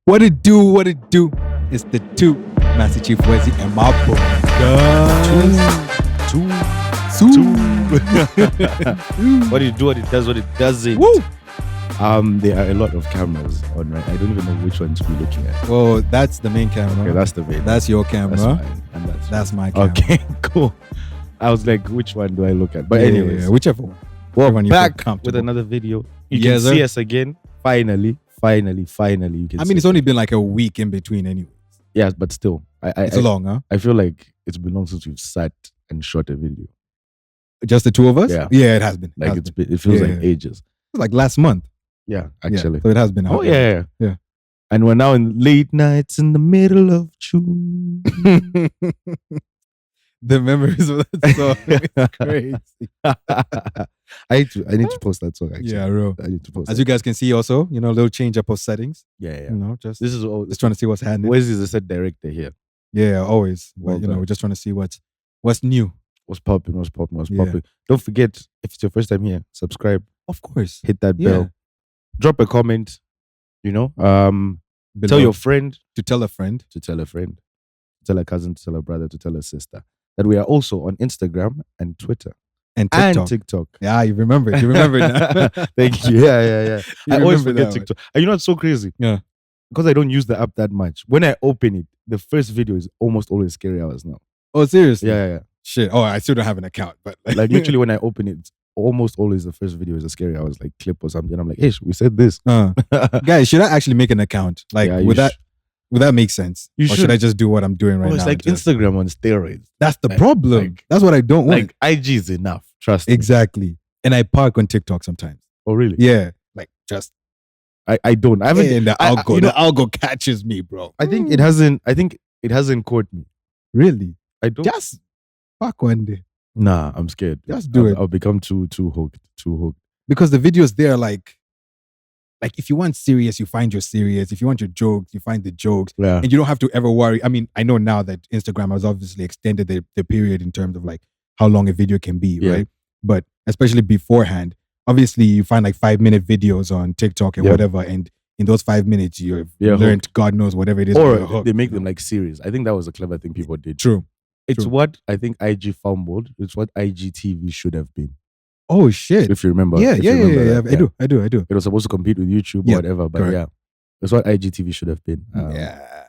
What it do? What it do? It's the two, Master Chief Wezzy and my boy. What it do? What it does? What it doesn't. Woo! There are a lot of cameras on, right? I don't even know which one to be looking at. Oh, that's the main camera. Okay, that's the main. That's your camera. That's mine, and That's my camera. Okay, cool. I was like, which one do I look at? But anyways, whichever one. well, one you back feel comfortable. with another video. You Yes, can see sir. us again. Finally, you can. I mean, it's only been like a week in between anyway. yeah, but still, It's long, huh? I feel like it's been long since we've sat and shot a video. Just the two of us? Yeah. Yeah, it has been. Like it feels like Yeah. ages. It's like last month. Yeah, Yeah, actually. so it has been. Oh yeah. Yeah. And we're now in late nights in the middle of June. The memories of that song is crazy. I need to post that song actually. Yeah, bro. I need to post. As that. you guys can see also, a little change up of settings. Yeah. You know, just This is all. just trying to see what's happening. Wes is the set director here. Yeah, always. Well But, done. we're just trying to see what's new. What's popping? What's Yeah. popping? Don't forget, if it's your first time here, subscribe, Of course. hit that Yeah. bell, drop a comment. Tell Below. your friend to tell a friend. to tell a friend, to tell a cousin, to tell a brother, to tell a sister that we are also on Instagram and Twitter And TikTok. and TikTok. Yeah, you remember it. You remember it now. Thank you. Yeah. You I always remember forget that TikTok. And you know what's so crazy? Yeah. Because I don't use the app that much. When I open it, the first video is almost always scary hours now. Oh, seriously? Yeah. Shit. Oh, I still don't have an account, but Like literally when I open it, it's almost always the first video is a scary hours, like clip or something. And I'm like, hey, we said this. Guys, should I actually make an account? Like, Yeah, would that make sense? You Or should should. I just do what I'm doing right It's now? like Just- Instagram on steroids. That's the like- problem. like- That's what I don't want. Like IG is enough. Trust me. Exactly. And I park on TikTok sometimes. Oh, really? Yeah. Like just I don't. I haven't. and the I- algo. you know- The algo catches me, bro. I think it hasn't. I think it hasn't caught me. Really. I don't. Just fuck one day. Nah, I'm scared. Just do it. I'll become too hooked. Because the videos there are like if you want serious, you find your serious. If you want your jokes, you find the jokes. Yeah. And you don't have to ever worry. I mean, I know now that Instagram has obviously extended the period in terms of like how long a video can be, Yeah. right? But especially beforehand, obviously you find like 5-minute videos on TikTok and Yeah. whatever. And in those 5 minutes, you've Yeah, learned God knows whatever it is. you're Or hooked, they make you them know? like series. I think that was a clever thing people did. True. It's true. what I think IG fumbled. It's what IGTV should have been. Oh shit. If you remember. Yeah. if you remember that, I do. It was supposed to compete with YouTube Yeah, or whatever, but correct. yeah, that's what IGTV should have been. Yeah.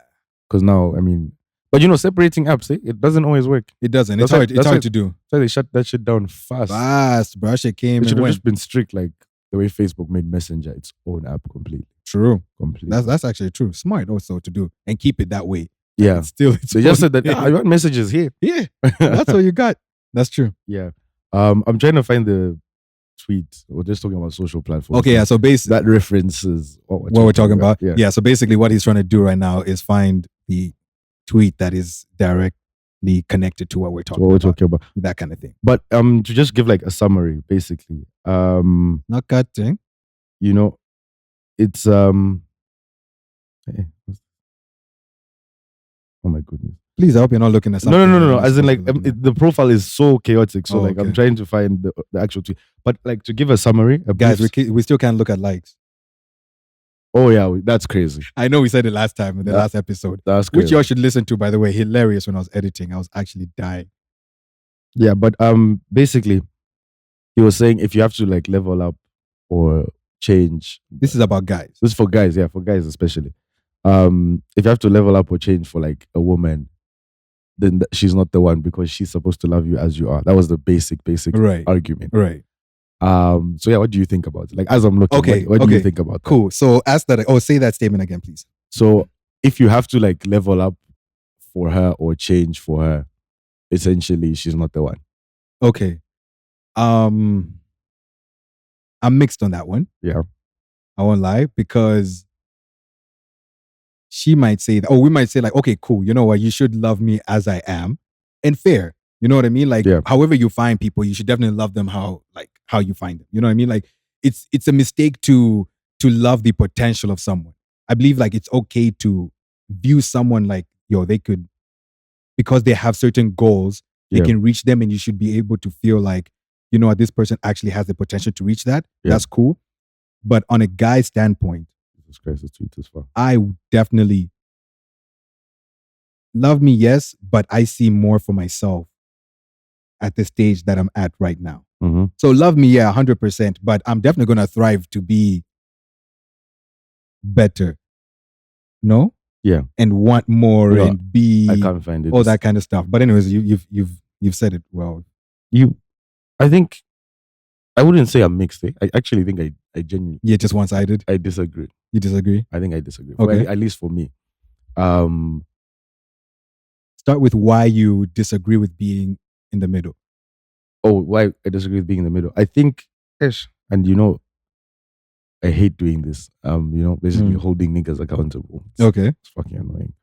Because now, I mean, but separating apps, it doesn't always work. It doesn't. That's It's hard. why- It's that's hard why- to do. So they shut that shit down fast. Fast, bro. That shit came It should and have went. just been strict, like the way Facebook made Messenger its own app completely. True. Completely. That's actually true. Smart also to do and keep it that way. yeah. It's still, it's They just said that yeah. I want messages here. Yeah, that's all you got. That's true. Yeah. I'm trying to find the tweet. We're just talking about social platforms. Okay, yeah. So basically, That references what what we're talking about. Yeah. Yeah. So basically, what he's trying to do right now is find the tweet that is directly connected to what we're So talking what we're about. talking about. That kind of thing. But to just give like a summary, basically. Not cutting. It's hey, oh my goodness. Please, I hope you're not looking at something. No. As in, like, the profile is so chaotic. So, Oh, like, I'm okay. trying to find the actual tweet. But, like, to give a summary, guys, brief- we still can't look at likes. oh yeah, that's crazy. I know we said it last time in the That- last episode, That's which crazy. y'all should listen to. By the way, hilarious. When I was editing, I was actually dying. Yeah, but basically, he was saying if you have to like level up or change, This is about guys. this is for guys, yeah, for guys especially. If you have to level up or change for like a woman, then she's not the one because she's supposed to love you as you are. That was the basic Right. argument. Right. So yeah, what do you think about it? Like as I'm looking, Okay, what do you okay, think about that? Cool. So ask that. Oh, say that statement again, please. So if you have to like level up for her or change for her, essentially she's not the one. Okay. I'm mixed on that one. Yeah. I won't lie, because she might say that, we might say like, okay, cool. You know what? You should love me as I am, and fair. You know what I mean? Like, Yeah. however you find people, you should definitely love them how you find them. You know what I mean? Like, it's a mistake to love the potential of someone. I believe like it's okay to view someone like, they could, because they have certain goals, they Yeah. can reach them, and you should be able to feel like, you know what, this person actually has the potential to reach that. Yeah. That's cool. But on a guy's standpoint, Jesus Christ, the tweet is far. I definitely love me, yes, but I see more for myself at the stage that I'm at right now. Mm-hmm. So love me, yeah, 100%, but I'm definitely going to thrive to be better. No? Yeah. And want more No, and be I can't find it. all that kind of stuff. But anyways, you've said it well. I think I wouldn't say I'm mixed. I actually think I genuinely. You're just one-sided. I disagree. You disagree? I think I disagree. Okay. At least for me. Start with why you disagree with being in the middle. Oh, why I disagree with being in the middle? I think, and you know, I hate doing this. Basically holding niggas accountable. It's fucking annoying.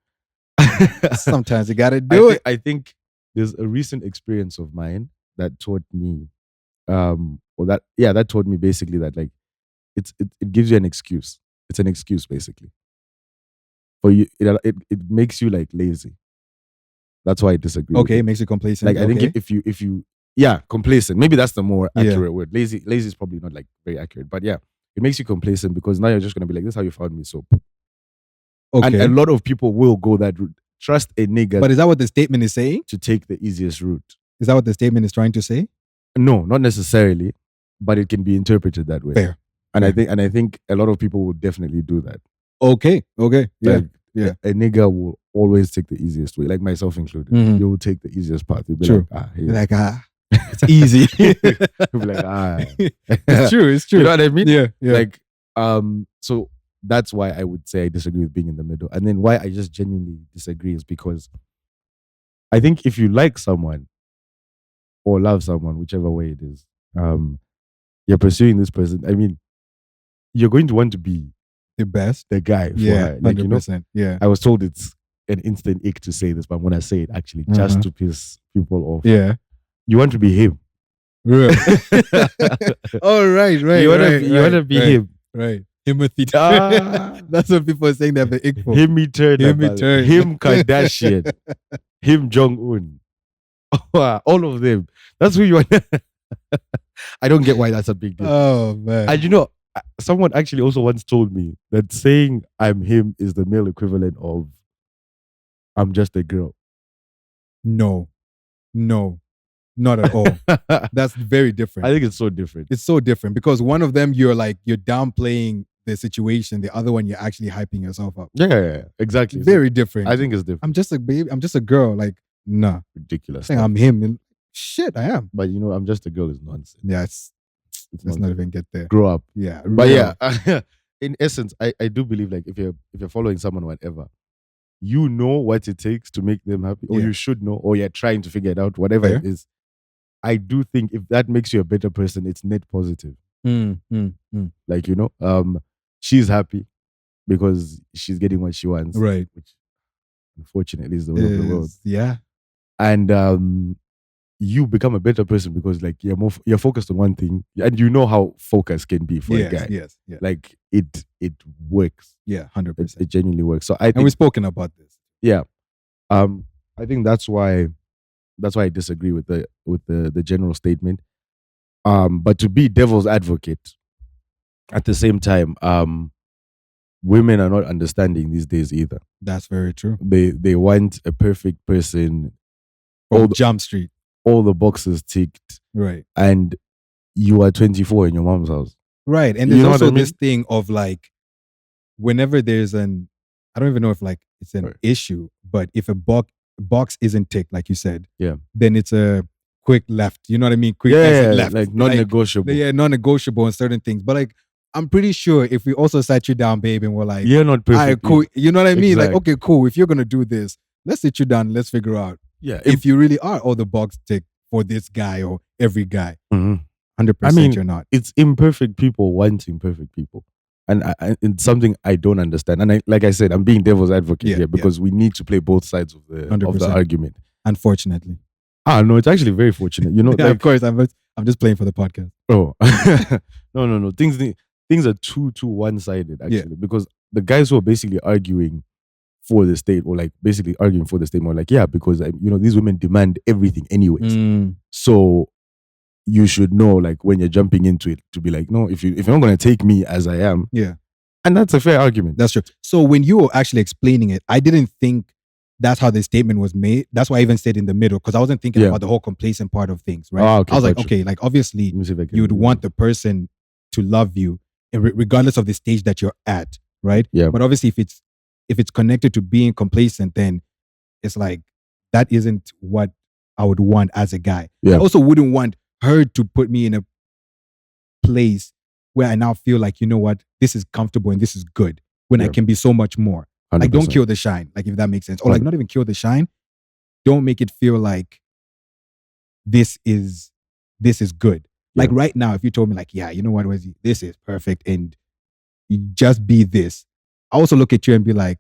Sometimes you gotta do it. I think there's a recent experience of mine that taught me, that taught me basically that like it gives you an excuse. It's an excuse basically. For you, it makes you like lazy. That's why I disagree. Okay, it makes you complacent. Like I think if you complacent. Maybe that's the more accurate word. Lazy is probably not like very accurate, but yeah, it makes you complacent because now you're just gonna be like, this is how you found me soap. Okay. And a lot of people will go that route. Trust a nigga. But is that what the statement is saying? To take the easiest route. Is that what the statement is trying to say? No, not necessarily, but it can be interpreted that way. Fair. And I think a lot of people will definitely do that. Okay. Yeah. Yeah. A nigga will always take the easiest way, like myself included. Mhm. You will take the easiest path. You'll be True. like, it's easy. You'll be like, It's true. You know what I mean? Yeah. Like, so that's why I would say I disagree with being in the middle. And then why I just genuinely disagree is because I think if you like someone or love someone, whichever way it is, you're pursuing this person. I mean, you're going to want to be the best, the guy for her. Like, 100%. I was told it's an instant ick to say this, but I'm gonna say it actually just to piss people off. Yeah. You want to be him. Right. Oh, right. You want to be him. Right. Himothy. That's what people are saying they have the ick for. Him Turner. Him Kardashian. Him Jong-un. All of them. That's who you want. I don't get why that's a big deal. Oh, man. And you know, someone actually also once told me that saying I'm him is the male equivalent of I'm just a girl. No, not at all. That's very different. I think it's so different. It's so different because one of them you're downplaying the situation. The other one you're actually hyping yourself up. Yeah, exactly. Very different. I think it's different. I'm just a baby. I'm just a girl. Like, nah. Ridiculous. Saying I'm him. Shit, I am. But you know, I'm just a girl is nonsense. Yeah, let's not even get there. Grow up. Yeah. But yeah, in essence, I do believe like if you're following someone or whatever, you know what it takes to make them happy, or you should know, or you're trying to figure it out, whatever it is. I do think if that makes you a better person, it's net positive. Like, you know, she's happy because she's getting what she wants. Right. Which unfortunately is the way of the world. Yeah. And you become a better person because like you're focused on one thing and you know how focus can be for a guy. Yes. Like it works. Yeah, 100%. It genuinely works. So I think, and we've spoken about this. Yeah. I think that's why I disagree with the general statement. But to be devil's advocate, at the same time, women are not understanding these days either. That's very true. They want a perfect person. From Jump Street. All the boxes ticked. Right. And you are 24 in your mom's house. Right. And there's also this thing of like, whenever there's I don't even know if like it's an issue, but if a box isn't ticked, like you said, then it's a quick left. You know what I mean? Quick left. Like non-negotiable. Non-negotiable on certain things. But like, I'm pretty sure if we also sat you down, babe, and we're like, you're not perfect. All right, cool. You know what I mean? Exactly. Like, okay, cool. If you're going to do this, let's sit you down. Let's figure out if you really are all the box ticked for this guy or every guy. 100% you're not. It's imperfect people wanting perfect people. And it's something I don't understand. And like I said, I'm being devil's advocate here because we need to play both sides of the argument. Unfortunately. No, it's actually very fortunate. You know, like, of course, I'm just playing for the podcast. Oh, no. Things are too one-sided actually, because the guys who are basically arguing for the state or like basically arguing for the state more like, because you know, these women demand everything anyways. So you should know, like, when you're jumping into it, to be like, no, if you're not going to take me as I am, And that's a fair argument. That's true. So when you were actually explaining it, I didn't think that's how the statement was made. That's why I even stayed in the middle, because I wasn't thinking about the whole complacent part of things, right? Oh, okay, I was like, gotcha. okay, like obviously you would want the person to love you regardless of the stage that you're at, right? Yeah. But obviously if it's connected to being complacent, then it's like that isn't what I would want as a guy. Yeah. I also wouldn't want her to put me in a place where I now feel like, you know what, this is comfortable and this is good when I can be so much more. 100%. Like, don't kill the shine, like, if that makes sense. Or like, not even kill the shine. Don't make it feel like this is good. Like right now, if you told me like, yeah, you know what, Wesley, this is perfect and you just be this, I also look at you and be like,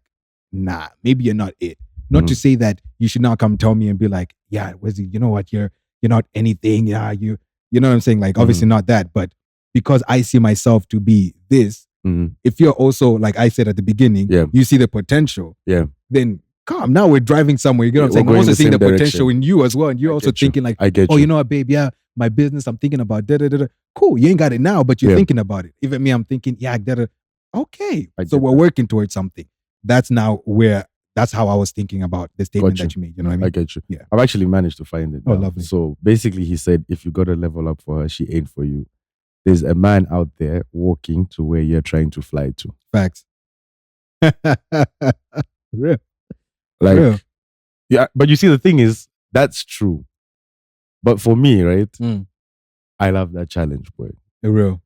nah, maybe you're not it. Not to say that you should not come tell me and be like, yeah, Wesley, you know what, you're not anything. Yeah, you know what I'm saying? Like, obviously not that, but because I see myself to be this, if you're also, like I said at the beginning, you see the potential, then come, now we're driving somewhere. You get what I'm saying? I'm also seeing the potential in you as well. And you're also thinking like, oh, you know what, babe, yeah, my business, I'm thinking about da-da-da-da. Cool, you ain't got it now, but you're thinking about it. Even me, I'm thinking, yeah, okay. So we're working towards something. That's how I was thinking about the statement that you made. You know what I mean? I get you. Yeah. I've actually managed to find it. Oh, lovely. So basically he said, if you got to level up for her, she ain't for you. There's a man out there walking to where you're trying to fly to. Facts. Real. Like, Real. yeah, but you see, the thing is, that's true. But for me, right, I love that challenge, boy. Real.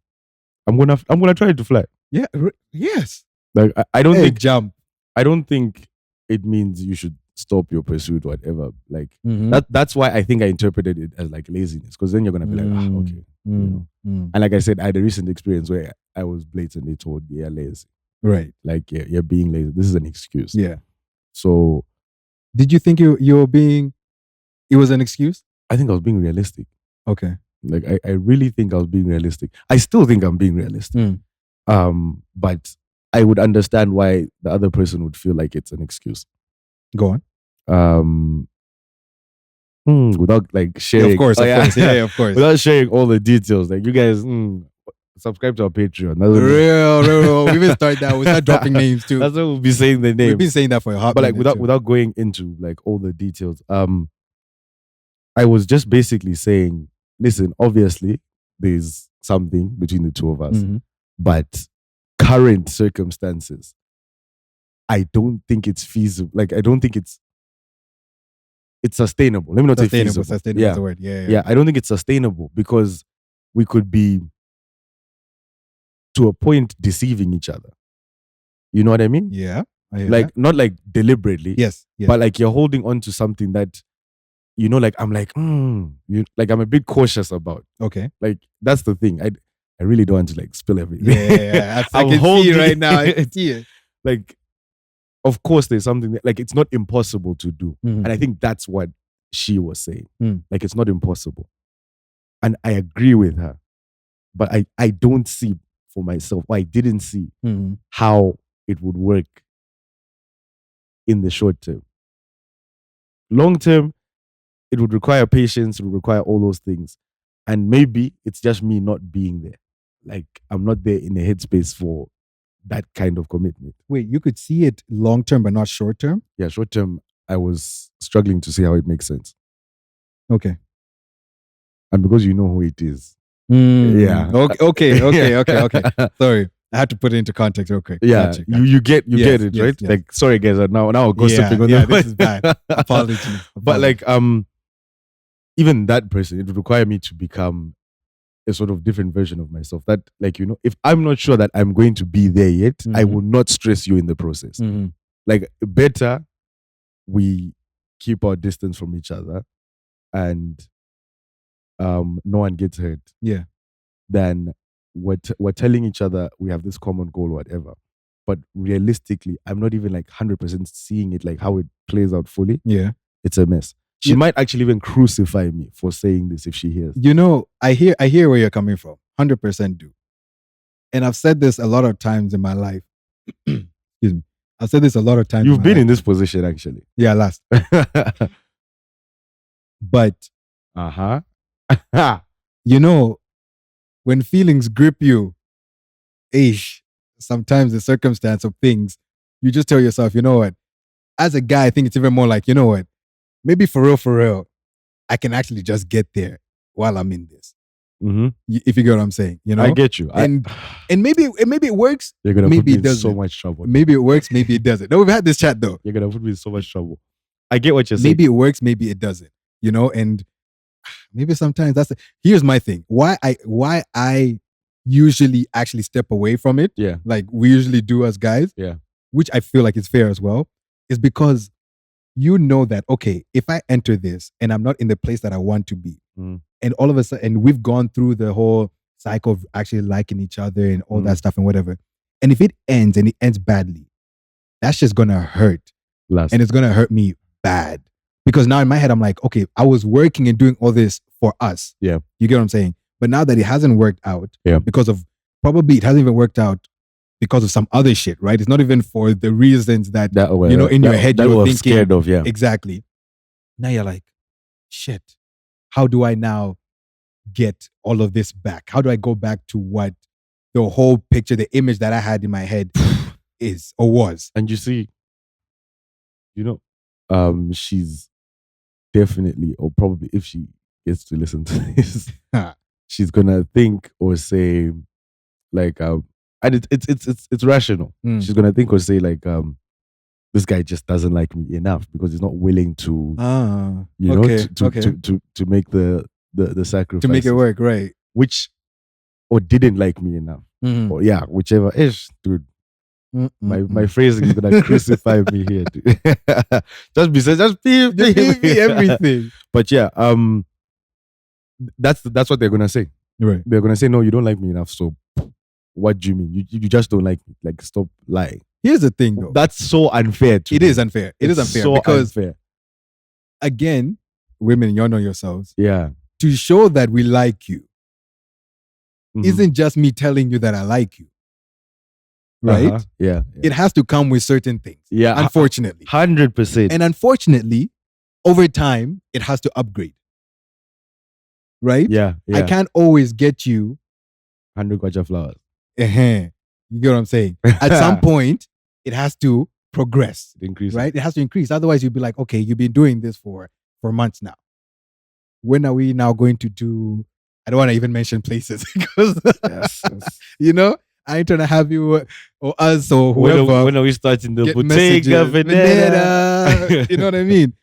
I'm gonna try to fly. Yeah. Yes. Like, I don't think jump. I don't think it means you should stop your pursuit, whatever. Like that's why I think I interpreted it as like laziness, because then you're gonna be like, okay, you know. And like I said, I had a recent experience where I was blatantly told, "Yeah, lazy." Right. Like, yeah, you're being lazy. This is an excuse. Yeah. So, did you think you were being? It was an excuse? I think I was being realistic. Okay. Like, I really think I was being realistic. I still think I'm being realistic. But I would understand why the other person would feel like it's an excuse. Go on. Without like sharing. Of course. Yeah, of course. Without sharing all the details. Like, you guys, subscribe to our Patreon. Real. We will start that. We'll start dropping names too. That's what we'll be saying the name. We've been saying that for a hot minute. But like, without going into like all the details, I was just basically saying, listen, obviously there's something between the two of us, but current circumstances, I don't think it's feasible. Like, I don't think it's sustainable. Let me not say feasible. Sustainable is the word. Yeah, I don't think it's sustainable, because we could be, to a point, deceiving each other. You know what I mean? Yeah. Like, not like deliberately. Yes. But like, you're holding on to something that, you know, like, I'm like, like, I'm a bit cautious about. Okay. Like, that's the thing. I really don't want to like spill everything. Yeah. I can see it right now. I can see it. Like, of course, there's something that, like, it's not impossible to do. And I think that's what she was saying. Like, it's not impossible. And I agree with her. But I don't see for myself, or I didn't see how it would work in the short term. Long term, it would require patience, it would require all those things. And maybe it's just me not being there. Like, I'm not there in the headspace for that kind of commitment. Wait, you could see it long term, but not short term? Yeah, short term, I was struggling to see how it makes sense. Okay. And because you know who it is. Yeah. Okay. Sorry. I had to put it into context. Okay. Yeah. Gotcha. You get it, right? Yes. Like, sorry guys, now I'll go stepping on that. This is bad. Apologies. But like, even that person, it would require me to become a sort of different version of myself. That, like, you know, if I'm not sure that I'm going to be there yet, I will not stress you in the process. Like, better we keep our distance from each other and no one gets hurt. Yeah. Then we're telling each other we have this common goal, whatever. But realistically, I'm not even like 100% seeing it, like how it plays out fully. Yeah. It's a mess. She might actually even crucify me for saying this if she hears. You know, I hear where you're coming from. 100% do. And I've said this a lot of times in my life. Excuse me. I've said this a lot of times. You've been in this position, actually. Yeah, last. But you know, when feelings grip you, sometimes the circumstance of things, you just tell yourself, you know what? As a guy, I think it's even more like, you know what? Maybe for real, I can actually just get there while I'm in this. Mm-hmm. If you get what I'm saying, you know. I get you. And maybe it works. You're gonna maybe put me it in doesn't. so much trouble. Maybe it works. Maybe it doesn't. No, we've had this chat though. You're gonna put me in so much trouble. I get what you're saying. Maybe it works. Maybe it doesn't. You know, and maybe sometimes here's my thing. Why I usually actually step away from it. Yeah. Like we usually do as guys. Yeah. Which I feel like is fair as well, is because you know that, okay, if I enter this and I'm not in the place that I want to be, and all of a sudden, and we've gone through the whole cycle of actually liking each other and all that stuff and whatever, and if it ends and it ends badly, that's just gonna hurt. And it's gonna hurt me bad. Because now in my head, I'm like, okay, I was working and doing all this for us. Yeah. You get what I'm saying? But now that it hasn't worked out, because of, probably it hasn't even worked out because of some other shit, right? It's not even for the reasons that you know, in your head that you're we're thinking. Scared of, yeah. Exactly. Now you're like, shit, how do I now get all of this back? How do I go back to what the whole picture, the image that I had in my head is or was? And you see, you know, she's definitely, or probably if she gets to listen to this, she's gonna think or say like, and it's rational. She's gonna think or say like, this guy just doesn't like me enough because he's not willing to, you know, to make the sacrifice, to make it work, right? Which, or didn't like me enough, or yeah, whichever ish, dude. My phrasing is gonna crucify me here, dude. just be everything. But yeah, that's what they're gonna say. Right? They're gonna say, no, you don't like me enough. So, what do you mean? You just don't like me? Like, stop lying. Here's the thing, though. That's so unfair. It is unfair. It is unfair so because, unfair. Again, women, you know yourselves. Yeah. To show that we like you isn't just me telling you that I like you. Right? Yeah. It has to come with certain things. Yeah. Unfortunately. 100%. And unfortunately, over time, it has to upgrade. Right? Yeah. I can't always get you 100 kwacha flowers. You get what I'm saying? At some point, it has to progress. Increase. Right? It has to increase. Otherwise, you'll be like, okay, you've been doing this for months now. When are we now going to do? I don't want to even mention places because, yes. You know, I ain't trying to have you or us or whoever. When are we starting the Bottega Veneta? You know what I mean?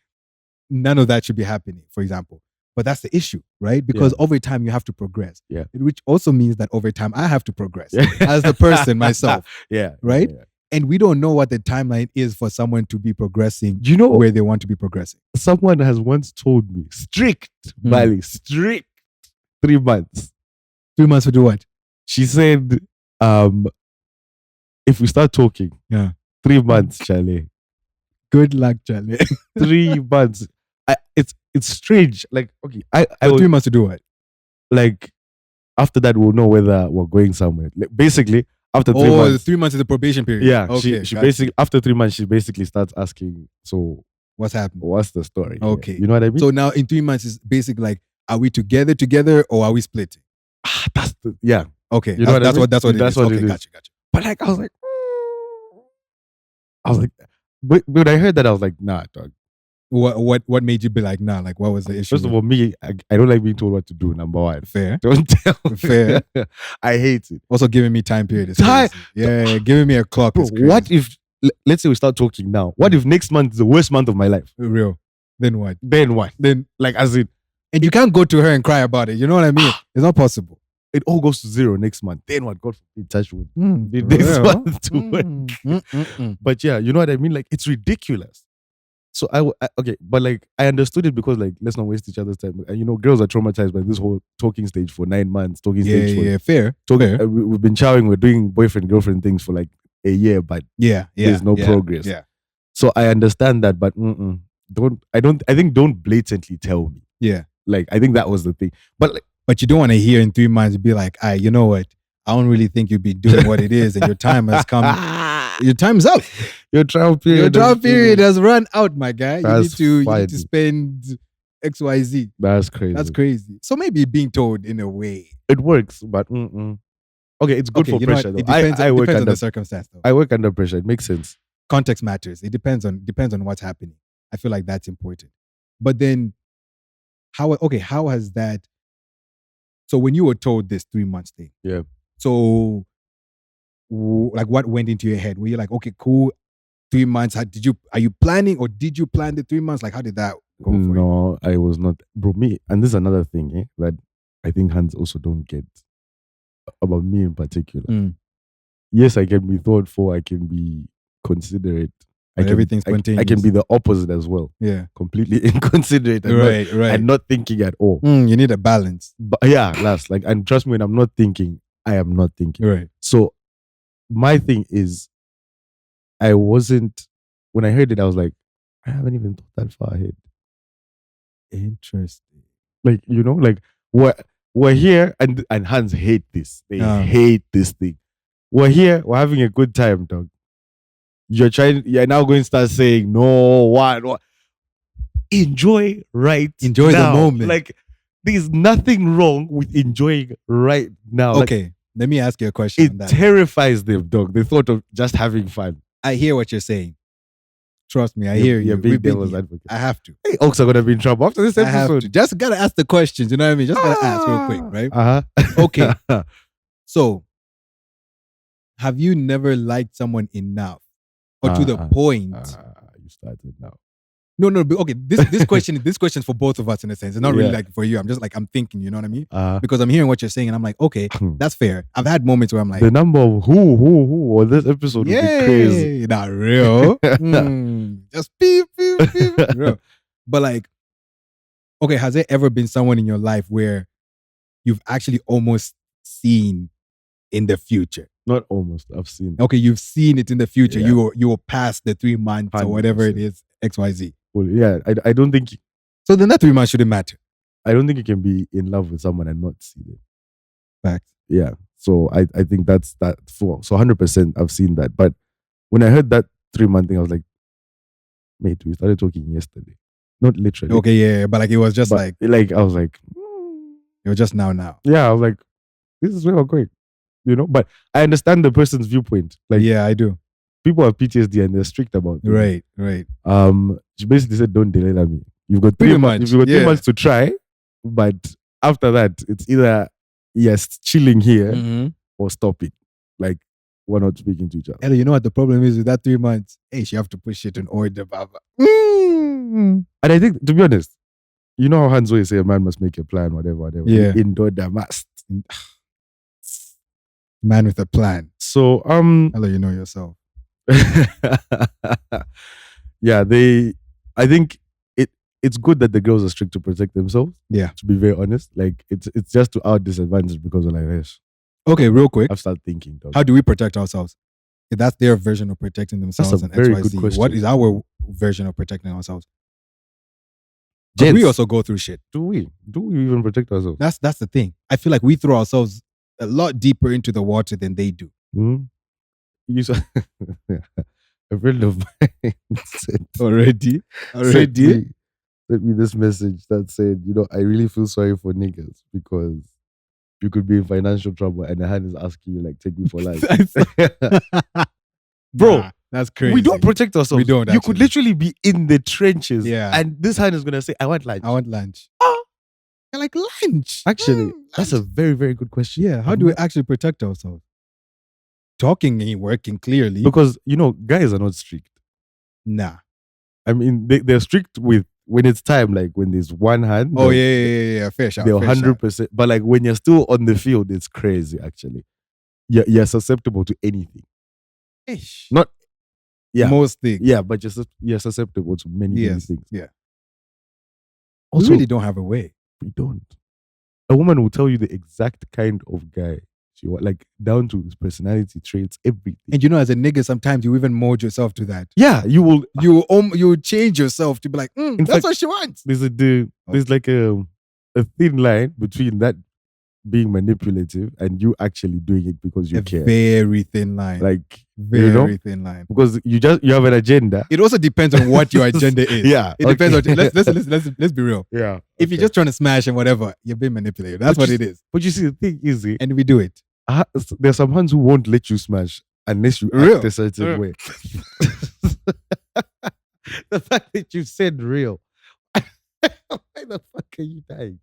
None of that should be happening, for example. But that's the issue, right? Because over time, you have to progress. Yeah. Which also means that over time, I have to progress as the person myself. Yeah. Right? Yeah. And we don't know what the timeline is for someone to be progressing, you know, where they want to be progressing. Someone has once told me, strict, 3 months. 3 months to do what? She said, if we start talking, 3 months, Charlie. Good luck, Charlie. 3 months. It's strange. Like, okay, I 3 months to do what? Like, after that, we'll know whether we're going somewhere. Like, basically, after 3 months. The 3 months is the probation period. Yeah. Okay, she basically, after 3 months, she basically starts asking, so what's happening? What's the story? Okay. Yeah. You know what I mean? So now in 3 months, it's basically like, are we together, or are we splitting? That's the, yeah. Okay. You know that's what it is. What okay, it is. Gotcha. But like, I was like, but when I heard that, I was like, nah, dog. What made you be like, nah? Like, what was the issue? First of all, me, I don't like being told what to do. Number one, fair. Don't tell me. Fair. I hate it. Also, giving me time period is crazy. Yeah, giving me a clock. Bro, is crazy. what if? Let's say we start talking now. What if next month is the worst month of my life? Real. Then what? Then like as in, and you can't go to her and cry about it. You know what I mean? It's not possible. It all goes to 0 next month. Then what? God forbid, touch wood. Next month to work. But yeah, you know what I mean? Like, it's ridiculous. So okay, but like, I understood it because, like, let's not waste each other's time. And you know, girls are traumatized by this whole talking stage for 9 months. Fair. We've been chowing. We're doing boyfriend girlfriend things for like a year, but there's no progress. Yeah. So I understand that, but I think don't blatantly tell me. Yeah. Like, I think that was the thing. But you don't want to hear in 3 months be like, you know what? I don't really think you'd be doing what it is, and your time has come. Your time's up. Your trial period has run out, my guy. You need to spend XYZ. That's crazy. So maybe being told in a way. It works, but Okay, it's good for you know pressure what? though. It depends, I it work depends on under the circumstance though. I work under pressure. It makes sense. Context matters. It depends on what's happening. I feel like that's important. But then how has that, so when you were told this 3 months thing, Yeah. so like what went into your head? Were you like, okay, cool, 3 months? Are you planning, or did you plan the 3 months? Like, how did that go for you? No, I was not, bro. Me, and this is another thing that I think Hans also don't get about me in particular. Yes, I can be thoughtful. I can be considerate. Everything's spontaneous. I can be the opposite as well. Yeah, completely inconsiderate and right. and not thinking at all. You need a balance. But yeah, and trust me, when I'm not thinking, I am not thinking. Right. So my thing is, I wasn't, when I heard it, I was like, I haven't even thought that far ahead. Interesting. Like, like we're here, and Hans hate this. They hate this thing. We're here, we're having a good time, dog. You're now going to start saying, no, what? Enjoy now. The moment. Like, there's nothing wrong with enjoying right now. Okay, let me ask you a question. It terrifies them, dog. The thought of just having fun. I hear what you're saying. Trust me, I hear you. You're being devil's advocate. I have to. Hey, Oaks are going to be in trouble after this episode. I have to. Just got to ask the questions, you know what I mean? Just got to ask real quick, right? Uh-huh. Okay. So, have you never liked someone enough, or to the point? You started now. No. Okay, this question is for both of us in a sense. It's not really like for you. I'm just like, I'm thinking, you know what I mean? Because I'm hearing what you're saying, and I'm like, okay, that's fair. I've had moments where I'm like, the number of who on this episode would be crazy. Not real. Just beep. Real. But like, okay, has there ever been someone in your life where you've actually almost seen in the future? Not almost. I've seen. Okay, you've seen it in the future. Yeah. You were past the 3 months 100%. Or whatever it is, XYZ. Well, yeah, I don't think. So then that 3 months shouldn't matter. I don't think you can be in love with someone and not see it. Facts. Yeah. So I think that's that. So 100% I've seen that. But when I heard that 3 month thing, I was like, mate, we started talking yesterday. Not literally. Okay, yeah, but like it was just like I was like, it was just now. Yeah, I was like, this is where we're going. But I understand the person's viewpoint. Like, yeah, I do. People have PTSD and they're strict about it. Right. She basically said, don't delay me. You've got 3 months. You've got 3 months to try, but after that, it's either yes, chilling here or stop it. Like, we're not speaking to each other. Ella, you know what the problem is with that 3 months? Hey, you have to push it in order, Baba. And I think, to be honest, you know how Hans always say a man must make a plan, whatever. Yeah. Indoor the must. Man with a plan. So, Hello, you know yourself. Yeah, I think it's good that the girls are strict to protect themselves. Yeah. To be very honest. Like, it's just to our disadvantage because of like this. Okay, real quick. I've started thinking, dog. How do we protect ourselves? If that's their version of protecting themselves, That's a very good question. What is our version of protecting ourselves? Gents, we also go through shit. Do we even protect ourselves? That's the thing. I feel like we throw ourselves a lot deeper into the water than they do. You saw a friend of mine said already sent me this message that said, I really feel sorry for niggas because you could be in financial trouble and the hand is asking you, like, take me for life. Bro, that's crazy. We don't protect ourselves. We don't. You could literally be in the trenches, yeah, and this hand is gonna say, I want lunch. You're like, lunch? Actually, that's a very, very good question. Yeah, how do we actually protect ourselves? Talking ain't working, clearly. Because, guys are not strict. Nah. I mean, they're strict with when it's time, like when there's one hand. Oh, yeah. Fair shot. They're 100%. But like when you're still on the field, it's crazy, actually. You're susceptible to anything. Ish. Not, yeah. Most things. Yeah, but you're susceptible to many things. Yeah. Also, we really don't have a way. We don't. A woman will tell you the exact kind of guy she wants, like down to his personality traits, everything. And as a nigga, sometimes you even mold yourself to that. Yeah, you will. You will change yourself to be like, that's fact, what she wants. There's like a thin line between that being manipulative and you actually doing it because you care. Very thin line. Like, very thin line. Because you have an agenda. It also depends on what your agenda is. Yeah. It depends on let's be real. Yeah. If you're just trying to smash and whatever, you're being manipulated. That's what it is. But you see, the thing is, and we do it. There's some hands who won't let you smash unless you act a certain way. The fact that you said real. Why the fuck are you dying?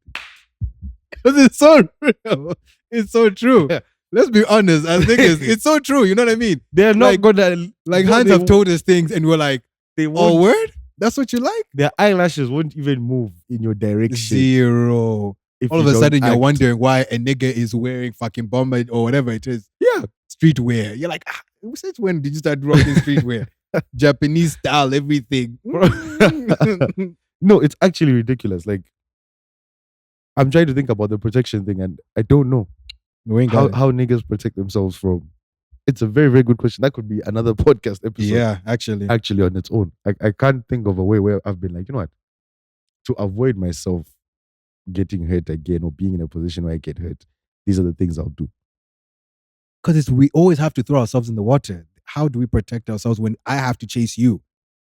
Because it's so real. It's so true. Yeah. Let's be honest. I think it's so true. You know what I mean? They're not gonna hands have told us things, and we're like, "Oh, word? That's what you like?" Their eyelashes won't even move in your direction. Zero. All of a sudden, you're wondering why a nigga is wearing fucking bomber or whatever it is. Yeah, streetwear. You're like, since when did you start rocking streetwear? Japanese style, everything. No, it's actually ridiculous. Like, I'm trying to think about the protection thing, and I don't know how niggas protect themselves from. It's a very, very good question. That could be another podcast episode. Yeah, actually on its own. I can't think of a way where I've been like, you know what, to avoid myself getting hurt again or being in a position where I get hurt. These are the things I'll do. Because we always have to throw ourselves in the water. How do we protect ourselves when I have to chase you?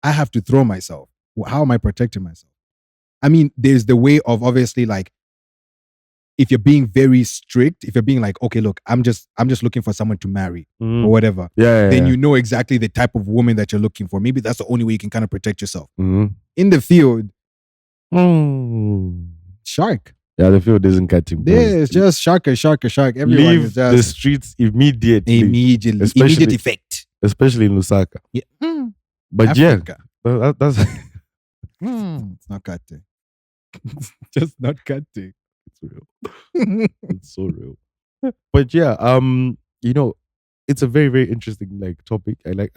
I have to throw myself. How am I protecting myself? I mean, there's the way of obviously like, if you're being very strict, if you're being like, okay, look, I'm just looking for someone to marry or whatever. Then you know exactly the type of woman that you're looking for. Maybe that's the only way you can kind of protect yourself. In the field, shark. Yeah, the field isn't catching. Yeah, it's just shark. Everyone leave is just the streets immediately. Immediate effect. Especially in Lusaka. Yeah. But Africa. Yeah, that's it's not cutting. Just not cutting. It's real. It's so real. But yeah, you know, it's a very, very interesting like topic. I like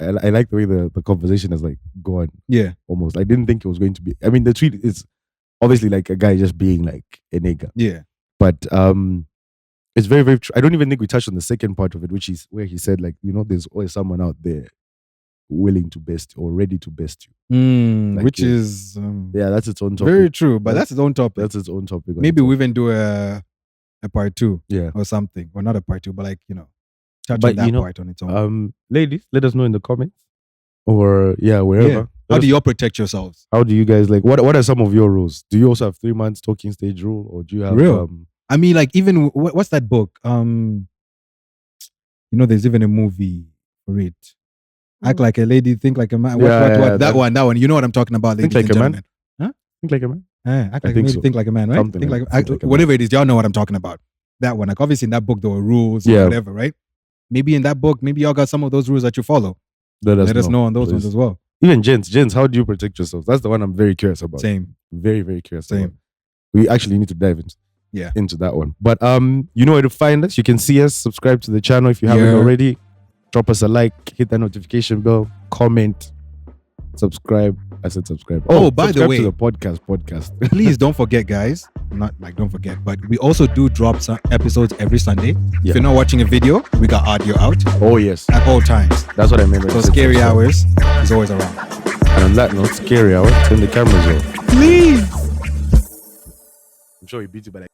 the way the conversation has like gone. Yeah. Almost. I didn't think it was going to be. I mean, the tweet is obviously like a guy just being like a nigga. Yeah. But it's very, very true. I don't even think we touched on the second part of it, which is where he said like, you know, there's always someone out there willing to best you or ready to best you. Which is that's its own topic. Very true, but that's its own topic. That's its own topic. Maybe we even do a part 2, or something, or not a part 2, but like, you know, touch on that part on its own. Ladies, let us know in the comments or wherever. Yeah. How do you all protect yourselves? How do you guys like? What are some of your rules? Do you also have 3 months talking stage rule, or do you have real? I mean, like even what's that book? You know, there's even a movie for it. Act like a lady, think like a man. What? That one. You know what I'm talking about, ladies and gentlemen. Huh? Think like a man? Act like a lady, think like a man, right? Think like whatever it is, y'all know what I'm talking about. That one. Like obviously in that book there were rules or whatever, right? Maybe in that book, maybe y'all got some of those rules that you follow. Let us know on those ones as well. Even gents, how do you protect yourself? That's the one I'm very curious about. Same. Very, very curious. Same. About. We actually need to dive into that one. But you know where to find us. You can see us. Subscribe to the channel if you haven't already. Drop us a like, hit that notification bell, comment, subscribe. I said subscribe. Oh, by the way, to the podcast. Please don't forget, guys. Not like don't forget, but we also do drop some episodes every Sunday. Yeah. If you're not watching a video, we got audio out. Oh yes, at all times. That's what I meant. So Scary Hours is always around. And on that note, Scary Hour, turn the cameras off. Please. I'm sure he beat you, but